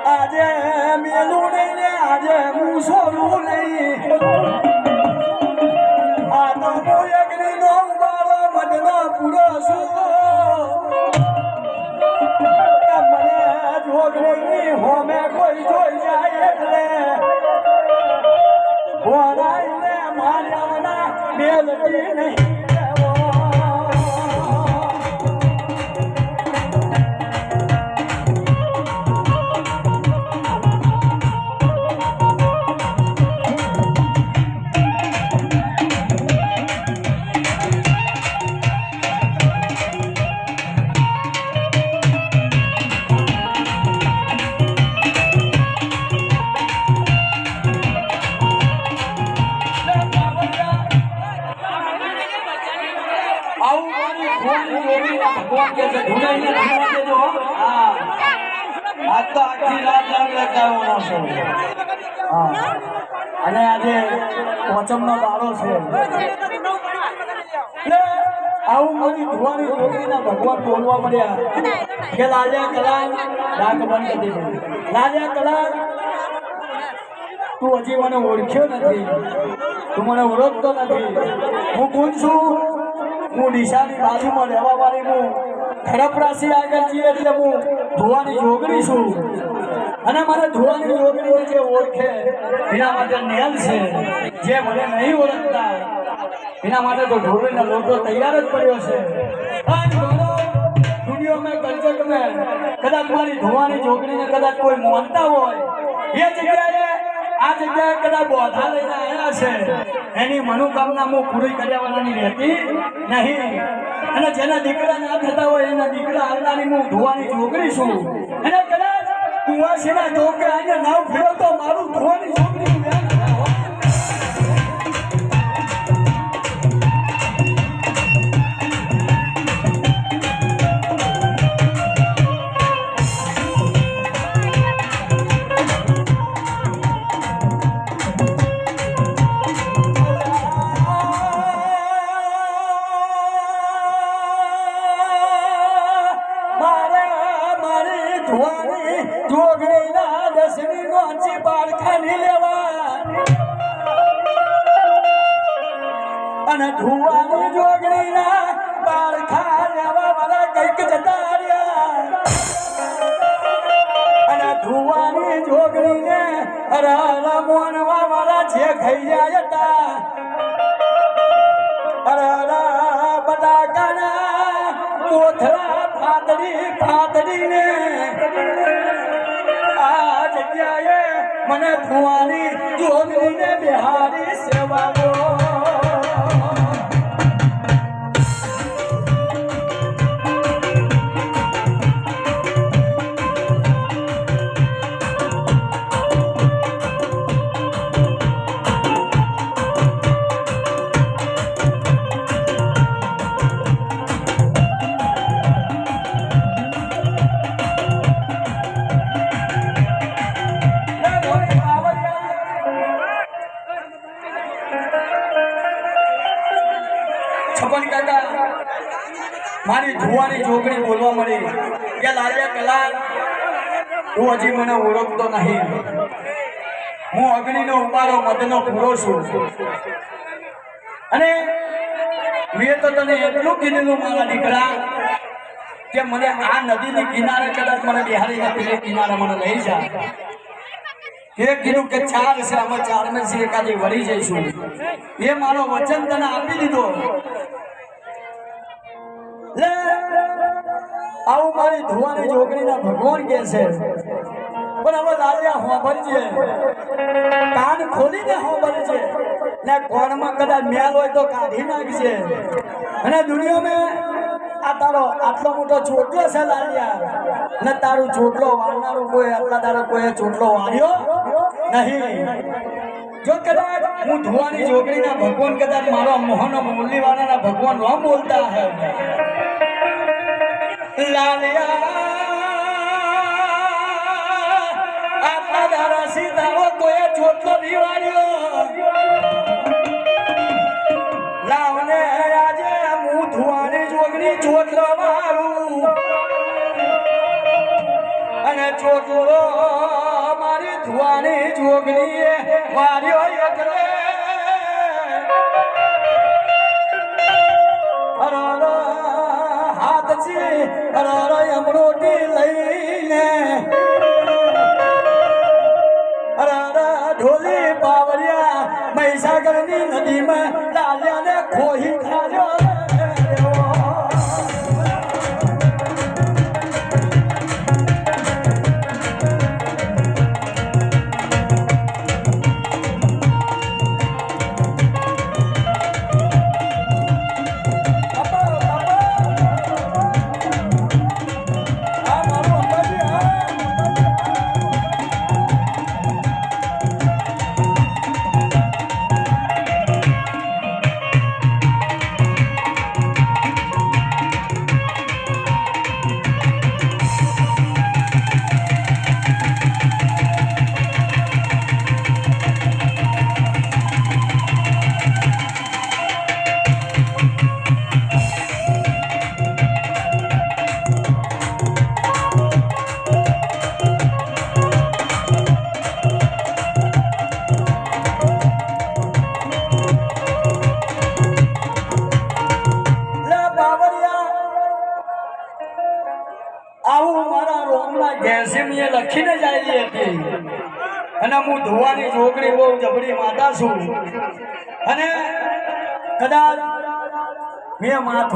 આજે મેલું નહીં ને આજે હું સોરું નહીં આ તો હું એકલી નો ઉબારો મધનો પૂરો છું મને જોગણી હોમે કોઈ જોઈ જાય એટલે હોરાઈને માર્યાના મેલતી નહીં અને આજે પોચમનો દાડો છે આવું મારી ધુવાની છોકરીના ભગવાન બોલવા મળ્યા કે લાલ્યા કલા ડાક બંધ કરી દીધું લાલ્યા કલા તું હજી મને ઓળખ્યો નથી તું મને ઓળખતો નથી હું કોણ છું હું ડીસાની બાજુમાં રહેવા વાળી હું ખડપ રાશિ આગળ છીએ એટલે હું ધુવાની જોગણી છું અને મને ધુવાની જોગણીને જે ઓળખે એના માટે નેલ છે જે મને નહીં ઓળખતા એના માટે તો ઢોલીના લોટો તૈયાર જ પડ્યો છે દુનિયામાં કલ્ચરમાં કદાચ મારી ધુવાની જોગણીને કદાચ કોઈ માનતા હોય એ જગ્યાએ આ જગ્યાએ કદાચ બોધા લઈને આવ્યા છે એની મનોકામના હું પૂરી કર્યાવાની રહેતી નહીં અને જેના દીકરા ના થતા હોય એના દીકરા આવનારી હું ધુવાની છોકરી છું અને કદાચ કુંવાસીના ચોકે આને નાવ ફેરો તો મારું ધુવાની છોકરી જોગણીના દસમી નોચી પારખાની લેવા અને ધુવાની જોગણીના પારખા લેવા વાળા કઈક જતા રહ્યા અને ધુવાની જોગણીને અરે મોનવા વાળા જે ખાઈ જાય હતા અરે બટાકાના કોથળા ફાતડીને આ જગ્યાએ મને ધુવાની જોગણીને બિહારી સેવાઓ મારી ધુવાની જોગણી બોલવા મળી કે લાલ્યા કલા તું હજી મને ઓળખતો નહીં હું અગ્નિનો ઉપાડો મધનો પૂરો છું અને મેં તો તને એટલું કીધેલું મારા દીકરા કે મને આ નદીની કિનારે કદાચ મને બિહારીના પેલે કિનારે મને લઈ જા એ કીધું કે ચાર છે અમે ચાર મેં છે એકાદી વળી જઈશું એ મારો વચન તને આપી દીધો આવું મારી ધુવાની જોગણીના ભગવાન કહે છે. પણ હવે લાલિયા હોંભળજે, કાન ખોલીને હોંભળજે ને કોણમાં કદાચ મેલ હોય તો કાઢી નાખજે. અને દુનિયામાં આ તારો આટલો મોટો ચોટલો છે લાલિયા, ને તારું ચોટલો વાળનારું કોઈ આટલા તારો કોઈ ચોટલો વાળ્યો નહીં. જો કદાચ હું ધુવાની જોગણીના ભગવાન કદાચ મારો મોહન મુરલીવાળાના ભગવાન ન બોલતા હે લાલિયા આપણા દારા સીતાઓ કોઈ ચોટલો નિવાડ્યો લાવને આજે હું ધુવાની જોગણી ચોટલો મારું અને ચોટલો મારી ધુવાની જોગણી વાર્યો એટલે હાથ છે અમરોટી લઈને ઢોલી પાવરિયા મહીસાગરની નદીમાં લાલ્યાને ખોહી ખાજો. આવું મારા રોમના ઘેસીમીએ લખીને જ આવી હતી. અને હું ધુવાની જોગણી બહુ જબરી માતા છું. અને કદાચ મેં માથું